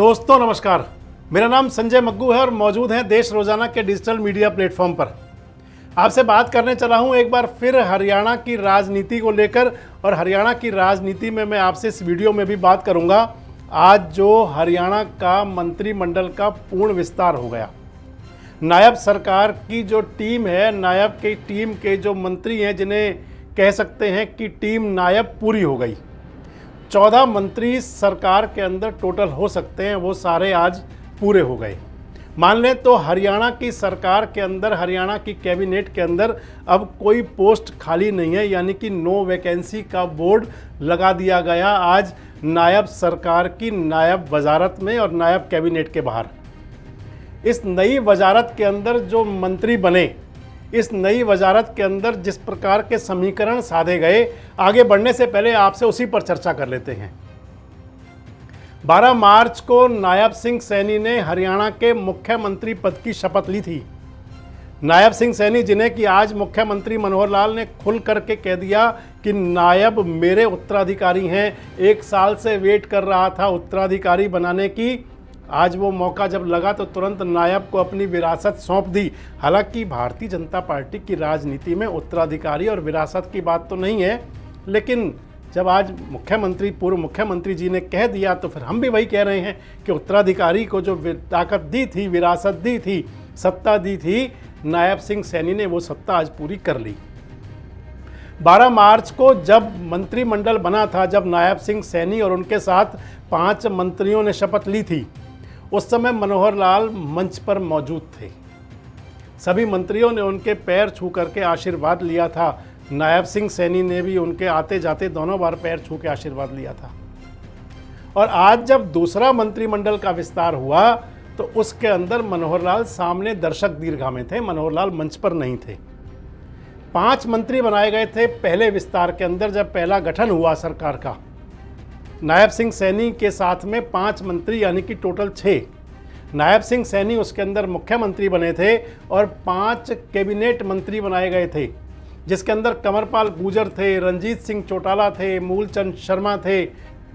दोस्तों नमस्कार, मेरा नाम संजय मग्गू है और मौजूद हैं देश रोजाना के डिजिटल मीडिया प्लेटफॉर्म पर। आपसे बात करने चला हूं एक बार फिर हरियाणा की राजनीति को लेकर, और हरियाणा की राजनीति में मैं आपसे इस वीडियो में भी बात करूंगा। आज जो हरियाणा का मंत्रिमंडल का पूर्ण विस्तार हो गया, नायब सरकार की जो टीम है, नायब की टीम के जो मंत्री हैं, जिन्हें कह सकते हैं कि टीम नायब पूरी हो गई। 14 मंत्री सरकार के अंदर टोटल हो सकते हैं, वो सारे आज पूरे हो गए। मान लें तो हरियाणा की सरकार के अंदर, हरियाणा की कैबिनेट के अंदर अब कोई पोस्ट खाली नहीं है, यानी कि नो वैकेंसी का बोर्ड लगा दिया गया आज नायब सरकार की नायब वजारत में और नायब कैबिनेट के बाहर। इस नई वजारत के अंदर जो मंत्री बने, इस नई वजारत के अंदर जिस प्रकार के समीकरण साधे गए, आगे बढ़ने से पहले आपसे उसी पर चर्चा कर लेते हैं। 12 मार्च को नायब सिंह सैनी ने हरियाणा के मुख्यमंत्री पद की शपथ ली थी। नायब सिंह सैनी, जिन्हें कि आज मुख्यमंत्री मनोहर लाल ने खुल करके कह दिया कि नायब मेरे उत्तराधिकारी हैं, 1 साल से वेट कर रहा था उत्तराधिकारी बनाने की, आज वो मौका जब लगा तो तुरंत नायब को अपनी विरासत सौंप दी। हालांकि भारतीय जनता पार्टी की राजनीति में उत्तराधिकारी और विरासत की बात तो नहीं है, लेकिन जब आज मुख्यमंत्री, पूर्व मुख्यमंत्री जी ने कह दिया तो फिर हम भी वही कह रहे हैं कि उत्तराधिकारी को जो ताकत दी थी, विरासत दी थी, सत्ता दी थी, नायब सिंह सैनी ने वो सत्ता आज पूरी कर ली। 12 मार्च को जब मंत्रिमंडल बना था, जब नायब सिंह सैनी और उनके साथ 5 मंत्रियों ने शपथ ली थी, उस समय मनोहर लाल मंच पर मौजूद थे। सभी मंत्रियों ने उनके पैर छू करके आशीर्वाद लिया था। नायब सिंह सैनी ने भी उनके आते जाते दोनों बार पैर छू के आशीर्वाद लिया था। और आज जब दूसरा मंत्रिमंडल का विस्तार हुआ तो उसके अंदर मनोहर लाल सामने दर्शक दीर्घा में थे, मनोहर लाल मंच पर नहीं थे। 5 मंत्री बनाए गए थे पहले विस्तार के अंदर, जब पहला गठन हुआ सरकार का। नायब सिंह सैनी के साथ में 5 मंत्री, यानी कि टोटल 6। नायब सिंह सैनी उसके अंदर मुख्यमंत्री बने थे और 5 कैबिनेट मंत्री बनाए गए थे, जिसके अंदर कंवरपाल गुर्जर थे, रंजीत सिंह चौटाला थे, मूलचंद शर्मा थे,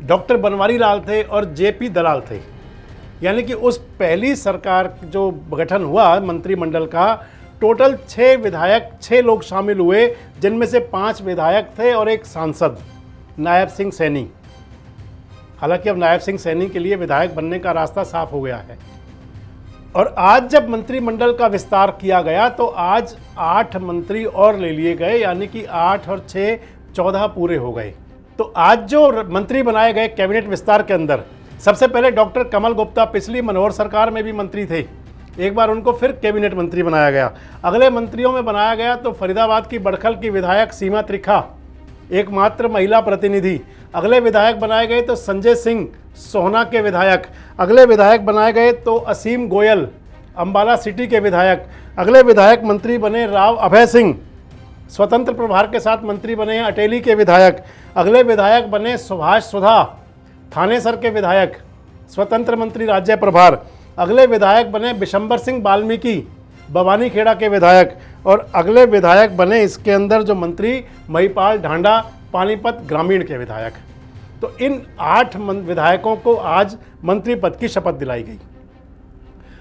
डॉक्टर बनवारी लाल थे और जेपी दलाल थे। यानी कि उस पहली सरकार जो गठन हुआ मंत्रिमंडल का, टोटल 6 विधायक, 6 लोग शामिल हुए, जिनमें से 5 विधायक थे और 1 सांसद नायब सिंह सैनी। हालांकि अब नायब सिंह सैनी के लिए विधायक बनने का रास्ता साफ हो गया है। और आज जब मंत्रिमंडल का विस्तार किया गया तो आज 8 मंत्री और ले लिए गए, यानी कि 8 और 6 14 पूरे हो गए। तो आज जो मंत्री बनाए गए कैबिनेट विस्तार के अंदर, सबसे पहले डॉक्टर कमल गुप्ता पिछली मनोहर सरकार में भी मंत्री थे, एक बार उनको फिर कैबिनेट मंत्री बनाया गया। अगले मंत्रियों में बनाया गया तो फरीदाबाद की बड़खल की विधायक सीमा त्रिखा, एकमात्र महिला प्रतिनिधि। अगले विधायक बनाए गए तो संजय सिंह, सोहना के विधायक। अगले विधायक बनाए गए तो असीम गोयल, अंबाला सिटी के विधायक। अगले विधायक मंत्री बने राव अभय सिंह, स्वतंत्र प्रभार के साथ मंत्री बने हैं अटेली के विधायक। अगले विधायक बने सुभाष सुधा, थानेसर के विधायक, स्वतंत्र मंत्री राज्य प्रभार। अगले विधायक बने बिशंबर सिंह वाल्मीकि, बवानी खेड़ा के विधायक। और अगले विधायक बने इसके अंदर जो मंत्री, महिपाल ढांडा, पानीपत ग्रामीण के विधायक। तो इन 8 विधायकों को आज मंत्री पद की शपथ दिलाई गई।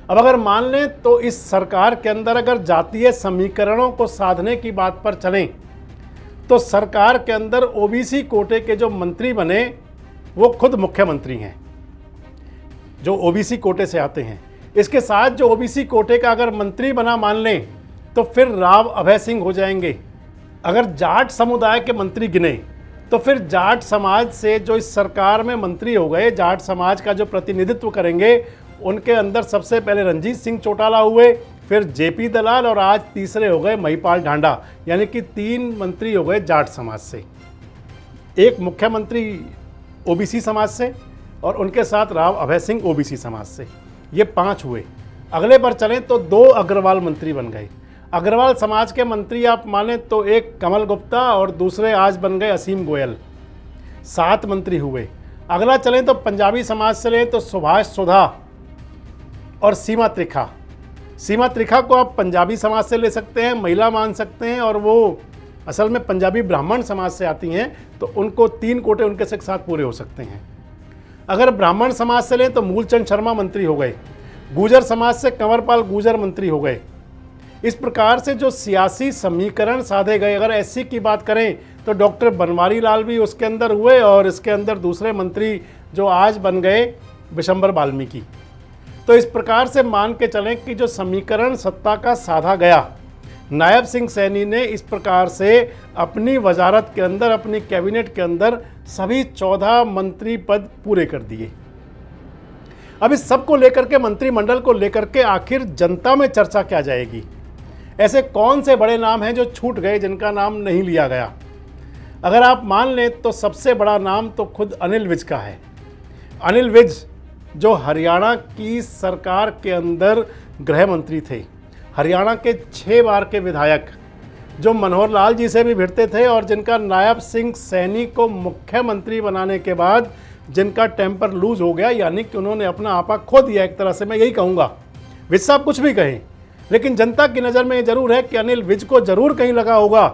अब अगर मान लें तो इस सरकार के अंदर अगर जातीय समीकरणों को साधने की बात पर चलें तो सरकार के अंदर ओबीसी कोटे के जो मंत्री बने वो खुद मुख्यमंत्री हैं, जो ओबीसी कोटे से आते हैं। इसके साथ जो ओबीसी कोटे का अगर मंत्री बना मान लें तो फिर राव अभय सिंह हो जाएंगे। अगर जाट समुदाय के मंत्री गिने तो फिर जाट समाज से जो इस सरकार में मंत्री हो गए, जाट समाज का जो प्रतिनिधित्व करेंगे, उनके अंदर सबसे पहले रंजीत सिंह चौटाला हुए, फिर जेपी दलाल और आज तीसरे हो गए महिपाल ढांडा। यानी कि 3 मंत्री हो गए जाट समाज से, 1 मुख्यमंत्री ओबीसी समाज से और उनके साथ राव अभय सिंह ओबीसी समाज से। ये 5 हुए। अगले पर चलें तो 2 अग्रवाल मंत्री बन गए। अग्रवाल समाज के मंत्री आप माने तो एक कमल गुप्ता और दूसरे आज बन गए असीम गोयल, 7 मंत्री हुए। अगला चलें तो पंजाबी समाज से लें तो सुभाष सुधा और सीमा त्रिखा। सीमा त्रिखा को आप पंजाबी समाज से ले सकते हैं, महिला मान सकते हैं, और वो असल में पंजाबी ब्राह्मण समाज से आती हैं, तो उनको 3 कोटे उनके साथ पूरे हो सकते हैं। अगर ब्राह्मण समाज से लें तो मूलचंद शर्मा मंत्री हो गए, गुर्जर समाज से कंवरपाल गुर्जर मंत्री हो गए। इस प्रकार से जो सियासी समीकरण साधे गए, अगर एससी की बात करें तो डॉक्टर बनवारी लाल भी उसके अंदर हुए, और इसके अंदर दूसरे मंत्री जो आज बन गए विशंबर वाल्मीकि। तो इस प्रकार से मान के चलें कि जो समीकरण सत्ता का साधा गया, नायब सिंह सैनी ने इस प्रकार से अपनी वजारत के अंदर, अपनी कैबिनेट के अंदर सभी 14 मंत्री पद पूरे कर दिए। अब इस सब को लेकर के, मंत्रिमंडल को लेकर के आखिर जनता में चर्चा क्या जाएगी? ऐसे कौन से बड़े नाम हैं जो छूट गए, जिनका नाम नहीं लिया गया? अगर आप मान लें तो सबसे बड़ा नाम तो खुद अनिल विज का है। अनिल विज जो हरियाणा की सरकार के अंदर गृह मंत्री थे, हरियाणा के 6 बार के विधायक, जो मनोहर लाल जी से भी भिड़ते थे और जिनका नायब सिंह सैनी को मुख्यमंत्री बनाने के बाद जिनका टेम्पर लूज हो गया, यानी कि उन्होंने अपना आपा खो दिया एक तरह से, मैं यही कहूँगा। विज साहब कुछ भी कहें, लेकिन जनता की नज़र में ये जरूर है कि अनिल विज को जरूर कहीं लगा होगा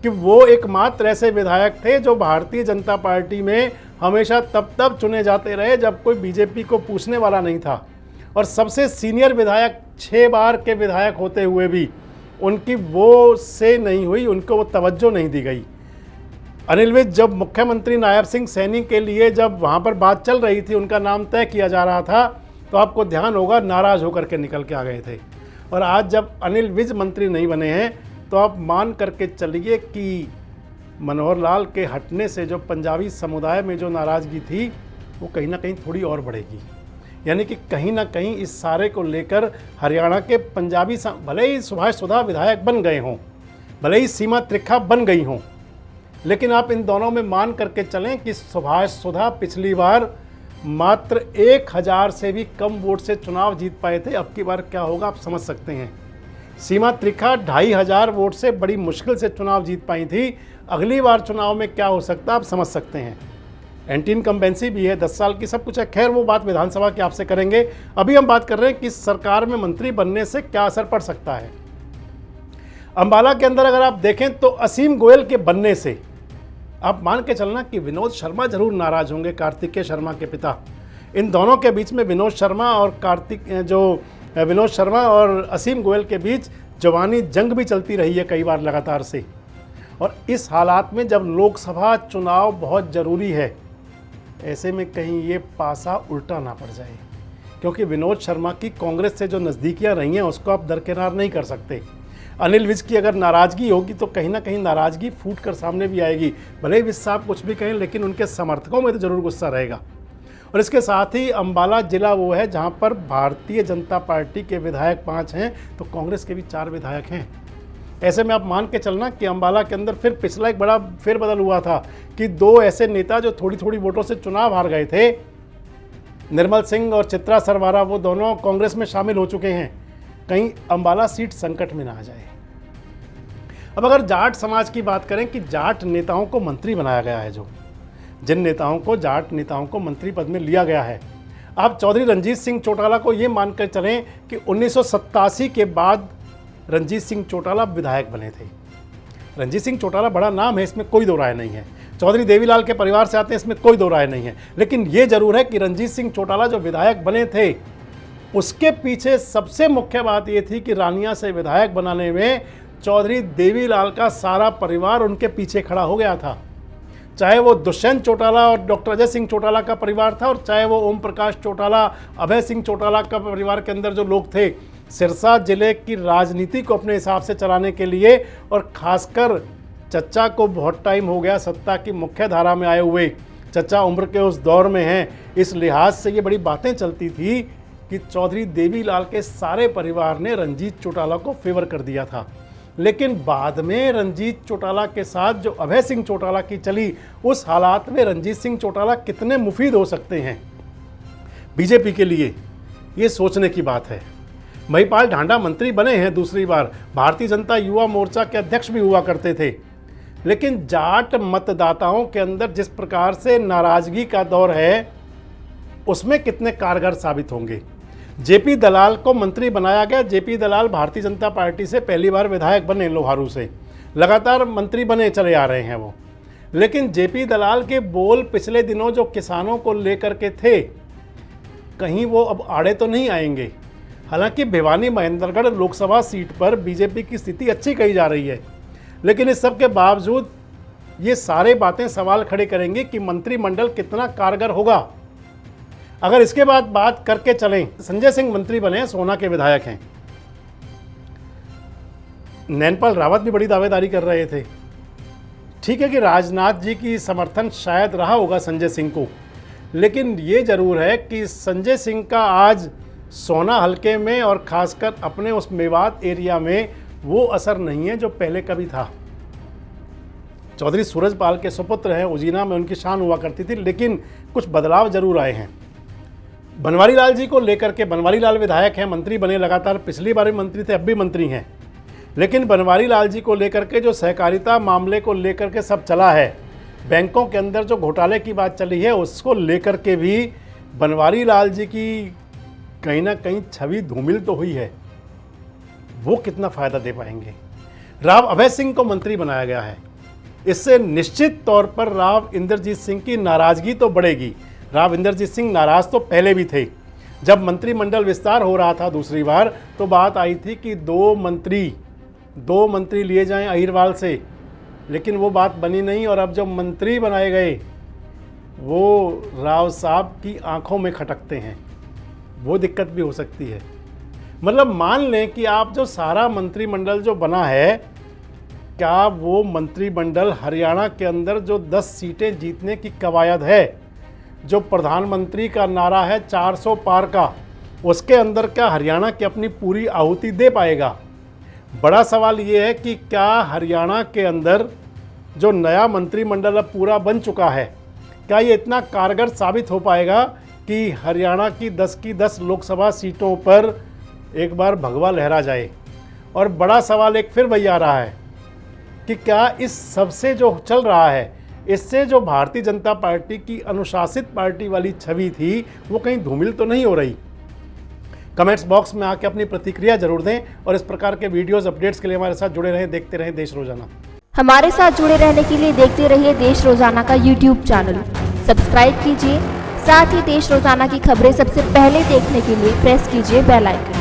कि वो एकमात्र ऐसे विधायक थे जो भारतीय जनता पार्टी में हमेशा तब चुने जाते रहे जब कोई बीजेपी को पूछने वाला नहीं था, और सबसे सीनियर विधायक 6 बार के विधायक होते हुए भी उनकी वो से नहीं हुई, उनको वो तवज्जो नहीं दी गई। अनिल विज जब मुख्यमंत्री नायब सिंह सैनी के लिए जब वहाँ पर बात चल रही थी, उनका नाम तय किया जा रहा था, तो आपको ध्यान होगा नाराज़ होकर के निकल के आ गए थे। और आज जब अनिल विज मंत्री नहीं बने हैं तो आप मान करके चलिए कि मनोहर लाल के हटने से जो पंजाबी समुदाय में जो नाराज़गी थी वो कहीं ना कहीं थोड़ी और बढ़ेगी। यानी कि कहीं ना कहीं इस सारे को लेकर हरियाणा के पंजाबी, भले ही सुभाष सुधा विधायक बन गए हों, भले ही सीमा त्रिखा बन गई हों, लेकिन आप इन दोनों में मान करके चलें कि सुभाष सुधा पिछली बार मात्र 1000 से भी कम वोट से चुनाव जीत पाए थे। अब की बार क्या होगा आप समझ सकते हैं। सीमा त्रिखा 2500 वोट से बड़ी मुश्किल से चुनाव जीत पाई थी। अगली बार चुनाव में क्या हो सकता है आप समझ सकते हैं। एंटी इनकम्बेंसी भी है, 10 साल की, सब कुछ है। खैर वो बात विधानसभा की आपसे करेंगे। अभी हम बात कर रहे हैं कि सरकार में मंत्री बनने से क्या असर पड़ सकता है। अंबाला के अंदर अगर आप देखें तो असीम गोयल के बनने से आप मान के चलना कि विनोद शर्मा जरूर नाराज होंगे, कार्तिकेय शर्मा के पिता। इन दोनों के बीच में विनोद शर्मा और असीम गोयल के बीच जवानी जंग भी चलती रही है कई बार लगातार से। और इस हालात में जब लोकसभा चुनाव बहुत ज़रूरी है, ऐसे में कहीं ये पासा उल्टा ना पड़ जाए, क्योंकि विनोद शर्मा की कांग्रेस से जो नज़दीकियां रही हैं उसको आप दरकिनार नहीं कर सकते। अनिल विज की अगर नाराज़गी होगी तो कहीं ना कहीं नाराज़गी फूट कर सामने भी आएगी। भले ही विज साहब कुछ भी कहें, लेकिन उनके समर्थकों में तो ज़रूर गुस्सा रहेगा। और इसके साथ ही अंबाला जिला वो है जहाँ पर भारतीय जनता पार्टी के विधायक 5 हैं तो कांग्रेस के भी 4 विधायक हैं। ऐसे में आप मान के चलना कि अंबाला के अंदर फिर पिछला एक बड़ा फेरबदल हुआ था कि 2 ऐसे नेता जो थोड़ी थोड़ी वोटों से चुनाव हार गए थे, निर्मल सिंह और चित्रा सरवारा, वो दोनों कांग्रेस में शामिल हो चुके हैं। कहीं अंबाला सीट संकट में ना आ जाए। अब अगर जाट समाज की बात करें कि जाट नेताओं को मंत्री बनाया गया है, जिन नेताओं को, जाट नेताओं को मंत्री पद में लिया गया है, आप चौधरी रंजीत सिंह चौटाला को ये मानकर चलें कि 1987 के बाद रंजीत सिंह चौटाला विधायक बने थे। रंजीत सिंह चौटाला बड़ा नाम है, इसमें कोई दो राय नहीं है। चौधरी देवीलाल के परिवार से आते हैं, इसमें कोई दो राय नहीं है। लेकिन ये जरूर है कि रंजीत सिंह चौटाला जो विधायक बने थे, उसके पीछे सबसे मुख्य बात ये थी कि रानिया से विधायक बनाने में चौधरी देवीलाल का सारा परिवार उनके पीछे खड़ा हो गया था। चाहे वो दुष्यंत चौटाला और डॉक्टर अजय सिंह चौटाला का परिवार था, और चाहे वो ओम प्रकाश चौटाला, अभय सिंह चौटाला का परिवार के अंदर जो लोग थे। सिरसा जिले की राजनीति को अपने हिसाब से चलाने के लिए, और खासकर चच्चा को बहुत टाइम हो गया सत्ता की मुख्य धारा में आए हुए, चच्चा उम्र के उस दौर में हैं, इस लिहाज से ये बड़ी बातें चलती थी कि चौधरी देवीलाल के सारे परिवार ने रंजीत चौटाला को फेवर कर दिया था। लेकिन बाद में रंजीत चौटाला के साथ जो अभय सिंह चौटाला की चली, उस हालात में रंजीत सिंह चौटाला कितने मुफीद हो सकते हैं बीजेपी के लिए, ये सोचने की बात है। महिपाल ढांडा मंत्री बने हैं दूसरी बार, भारतीय जनता युवा मोर्चा के अध्यक्ष भी हुआ करते थे। लेकिन जाट मतदाताओं के अंदर जिस प्रकार से नाराजगी का दौर है, उसमें कितने कारगर साबित होंगे। जेपी दलाल को मंत्री बनाया गया। जेपी दलाल भारतीय जनता पार्टी से पहली बार विधायक बने लोहारू से, लगातार मंत्री बने चले आ रहे हैं वो। लेकिन जेपी दलाल के बोल पिछले दिनों जो किसानों को लेकर के थे, कहीं वो अब आड़े तो नहीं आएंगे। हालांकि भिवानी महेंद्रगढ़ लोकसभा सीट पर बीजेपी की स्थिति अच्छी कही जा रही है, लेकिन इस सब के बावजूद ये सारे बातें सवाल खड़े करेंगे कि मंत्रिमंडल कितना कारगर होगा। अगर इसके बाद बात करके चलें, संजय सिंह मंत्री बने, सोना के विधायक हैं। नैनपाल रावत भी बड़ी दावेदारी कर रहे थे। ठीक है कि राजनाथ जी की समर्थन शायद रहा होगा संजय सिंह को, लेकिन ये जरूर है कि संजय सिंह का आज सोना हलके में और खासकर अपने उस मेवात एरिया में वो असर नहीं है जो पहले कभी था। चौधरी सूरजपाल के सुपुत्र हैं, उजीना में उनकी शान हुआ करती थी, लेकिन कुछ बदलाव जरूर आए हैं। बनवारी लाल जी को लेकर के, बनवारी लाल विधायक हैं, मंत्री बने लगातार, पिछली बार भी मंत्री थे, अब भी मंत्री हैं, लेकिन बनवारी लाल जी को लेकर के जो सहकारिता मामले को लेकर के सब चला है, बैंकों के अंदर जो घोटाले की बात चली है, उसको लेकर के भी बनवारी लाल जी की कहीं ना कहीं छवि धूमिल तो हुई है। वो कितना फ़ायदा दे पाएंगे। राव अभय सिंह को मंत्री बनाया गया है, इससे निश्चित तौर पर राव इंद्रजीत सिंह की नाराज़गी तो बढ़ेगी। राव इंद्रजीत सिंह नाराज़ तो पहले भी थे। जब मंत्रिमंडल विस्तार हो रहा था दूसरी बार, तो बात आई थी कि दो मंत्री लिए जाएं अहिरवाल से, लेकिन वो बात बनी नहीं। और अब जो मंत्री बनाए गए वो राव साहब की आंखों में खटकते हैं, वो दिक्कत भी हो सकती है। मतलब मान लें कि आप जो सारा मंत्रिमंडल जो बना है, क्या वो मंत्रिमंडल हरियाणा के अंदर जो 10 सीटें जीतने की कवायद है, जो प्रधानमंत्री का नारा है 400 पार का, उसके अंदर क्या हरियाणा की अपनी पूरी आहुति दे पाएगा? बड़ा सवाल ये है कि क्या हरियाणा के अंदर जो नया मंत्रिमंडल अब पूरा बन चुका है, क्या ये इतना कारगर साबित हो पाएगा कि हरियाणा की 10 लोकसभा सीटों पर एक बार भगवा लहरा जाए? और बड़ा सवाल एक फिर वही आ रहा है कि क्या इस सबसे जो चल रहा है, इससे जो भारतीय जनता पार्टी की अनुशासित पार्टी वाली छवि थी, वो कहीं धूमिल तो नहीं हो रही? कमेंट्स बॉक्स में आके अपनी प्रतिक्रिया जरूर दें और इस प्रकार के वीडियोस अपडेट्स के लिए हमारे साथ जुड़े रहें, देखते रहें देश रोजाना। हमारे साथ जुड़े रहने के लिए देखते रहिए देश रोजाना का यूट्यूब चैनल सब्सक्राइब कीजिए। साथ ही देश रोजाना की खबरें सबसे पहले देखने के लिए प्रेस कीजिए बेल आइकन।